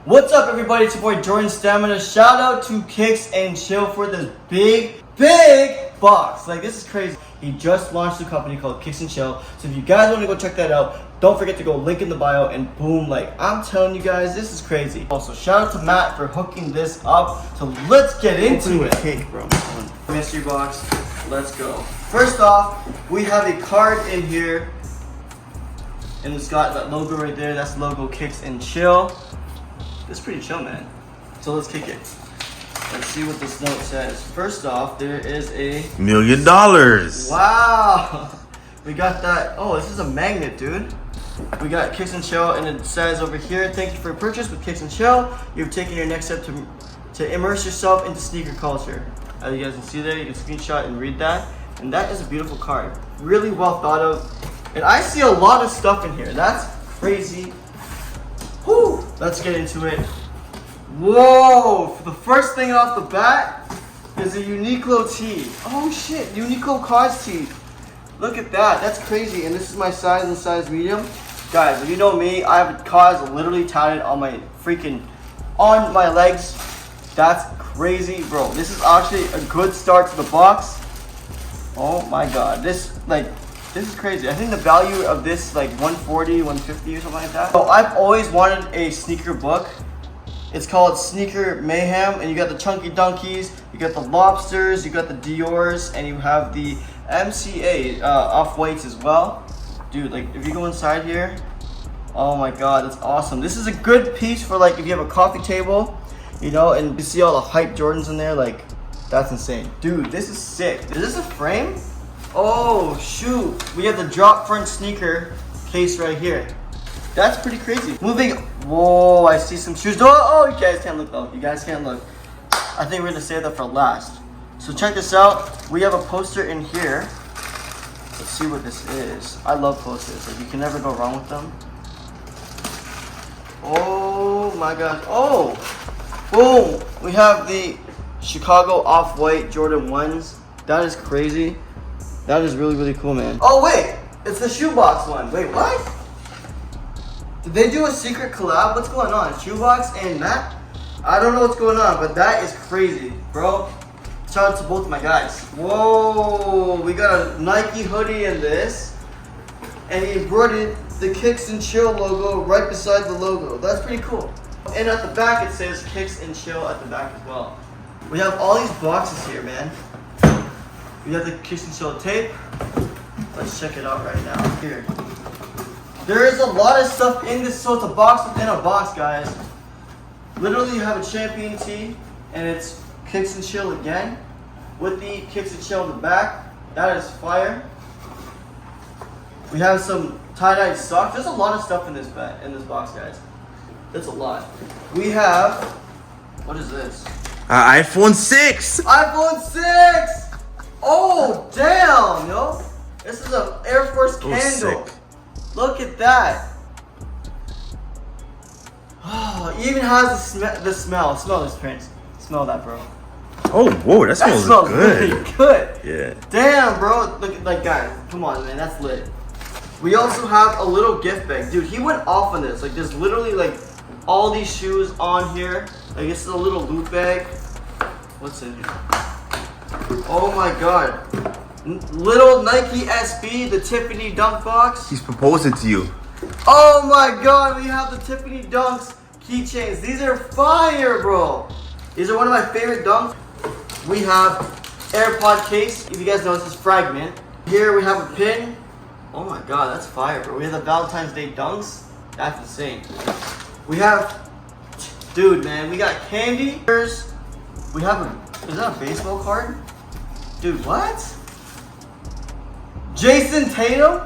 What's up, everybody? It's your boy Jordan Stamina. Shout out to Kicks and Chill for this big box. Like, this is crazy. He just launched a company called Kicks and Chill. So if you guys want to go check that out, don't forget to go link in the bio and boom, like I'm telling you guys, this is crazy. Also, shout out to Matt for hooking this up. So let's get into it. Cake, bro. Mystery box. Let's go. First off, we have a card in here. And it's got that logo right there. That's the logo Kicks and Chill. It's pretty chill, man. So let's kick it. Let's see what this note says. First off, there is a $1 million. Wow. We got that. Oh, this is a magnet, dude. We got Kicks and Chill, and it says over here, thank you for your purchase with Kicks and Chill. You've taken your next step to immerse yourself into sneaker culture. As you guys can see there, you can screenshot and read that. And that is a beautiful card. Really well thought of. And I see a lot of stuff in here. That's crazy. Whew. Let's get into it. Whoa! The first thing off the bat is a Uniqlo Tee. Oh shit, Uniqlo Cause Tee. Look at that, that's crazy. And this is my size and size medium. Guys, if you know me, I have a Cause literally tatted on my on my legs. That's crazy, bro. This is actually a good start to the box. Oh my god, this is crazy. I think the value of this is like 140, 150 or something like that. So I've always wanted a sneaker book. It's called Sneaker Mayhem, and you got the Chunky Dunkies, you got the Lobsters, you got the Diors, and you have the MCA Off-Whites as well. Dude, like if you go inside here, oh my god, that's awesome. This is a good piece for like if you have a coffee table, you know, and you see all the hype Jordans in there, like that's insane. Dude, this is sick. Is this a frame? Oh shoot, we have the drop front sneaker case right here. That's pretty crazy. Moving, whoa, I see some shoes. Oh, you guys can't look though. You guys can't look. I think we're gonna save that for last. So check this out. We have a poster in here. Let's see what this is. I love posters. Like, you can never go wrong with them. Oh my gosh. Oh, boom. We have the Chicago Off-White Jordan 1s. That is crazy. That is really, really cool, man. Oh wait, it's the shoebox one. Wait, what? Did they do a secret collab? What's going on? Shoebox and Matt? I don't know what's going on, but that is crazy, bro. Shout out to both of my guys. Whoa, we got a Nike hoodie in this. And he embroidered the Kicks and Chill logo right beside the logo. That's pretty cool. And at the back it says Kicks and Chill at the back as well. We have all these boxes here, man. We have the Kicks and Chill tape. Let's check it out right now. Here. There is a lot of stuff in this, so it's a box within a box, guys. Literally, you have a champion tee, and it's Kicks and Chill again, with the Kicks and Chill in the back. That is fire. We have some tie-dye socks. There's a lot of stuff in this box, guys. That's a lot. We have, what is this? iPhone 6. iPhone 6. Oh damn, yo! This is an Air Force candle. Sick. Look at that. Oh, it even has the smell. Smell this, Prince. Smell that, bro. Oh, whoa, that smells good. Really good. Yeah. Damn, bro. Look, like, guys, come on, man. That's lit. We also have a little gift bag. Dude, he went off on this. Like, there's literally, like, all these shoes on here. Like, it's a little loot bag. What's in here? Oh, my God. Little Nike SB, the Tiffany dunk box. He's proposing to you. Oh my god, we have the Tiffany Dunks keychains. These are fire, bro. These are one of my favorite dunks. We have AirPod case. If you guys know, this is Fragment. Here we have a pin. Oh my god, that's fire, bro. We have the Valentine's Day dunks. That's insane. We have, dude, man, we got candy. We have is that a baseball card? Dude, what? Jason Tatum?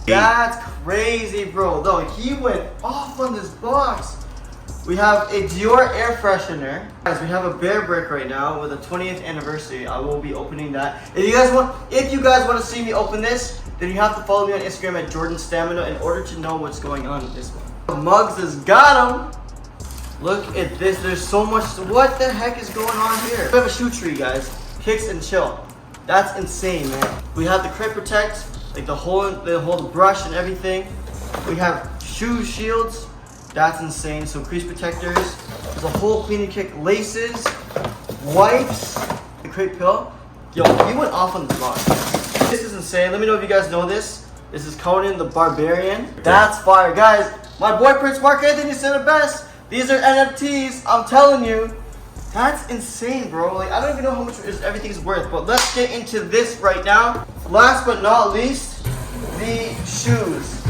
That's crazy, bro. No, he went off on this box. We have a Dior Air Freshener. Guys, we have a bear brick right now with a 20th anniversary. I will be opening that. If you guys want to see me open this, then you have to follow me on Instagram at Jordan Stamina in order to know what's going on with this one. Muggs has got him. Look at this. There's so much. What the heck is going on here? We have a shoe tree, guys. Kicks and Chill. That's insane, man. We have the Crate Protect, like the whole brush and everything. We have shoe shields. That's insane. So crease protectors. There's a whole cleaning kit. Laces. Wipes. The crepe pill. Yo, he went off on the block. This is insane. Let me know if you guys know this. This is Conan the Barbarian. That's fire. Guys, my boy Prince Mark Anthony said it best. These are NFTs. I'm telling you. That's insane, bro. Like, I don't even know how much everything's worth. But let's get into this right now. Last but not least, the shoes.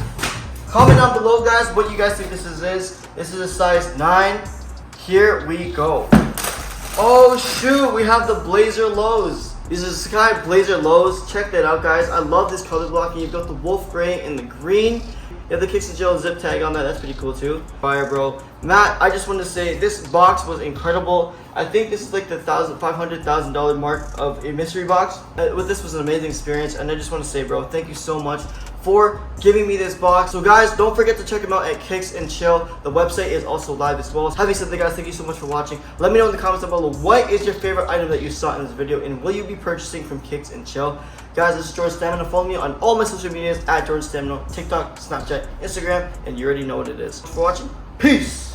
Comment down below, guys, what you guys think this is. This is a size 9. Here we go. Oh, shoot. We have the Blazer Lows. These are Sky Blazer Lows. Check that out, guys. I love this color blocking. You've got the wolf gray and the green. You have the Kicks and Chill zip tag on that. That's pretty cool, too. Fire, bro. Matt, I just wanted to say this box was incredible. I think this is like the $500,000 mark of a mystery box. With this was an amazing experience, and I just want to say, bro, thank you so much for giving me this box. So guys, don't forget to check them out at Kicks and Chill. The website is also live as well. Having said that, guys, thank you so much for watching. Let me know in the comments down below, what is your favorite item that you saw in this video, and will you be purchasing from Kicks and Chill? Guys, this is Jordan Stamina. Follow me on all my social medias at Jordan Stamina, TikTok, Snapchat, Instagram, and you already know what it is. Thanks for watching. Peace.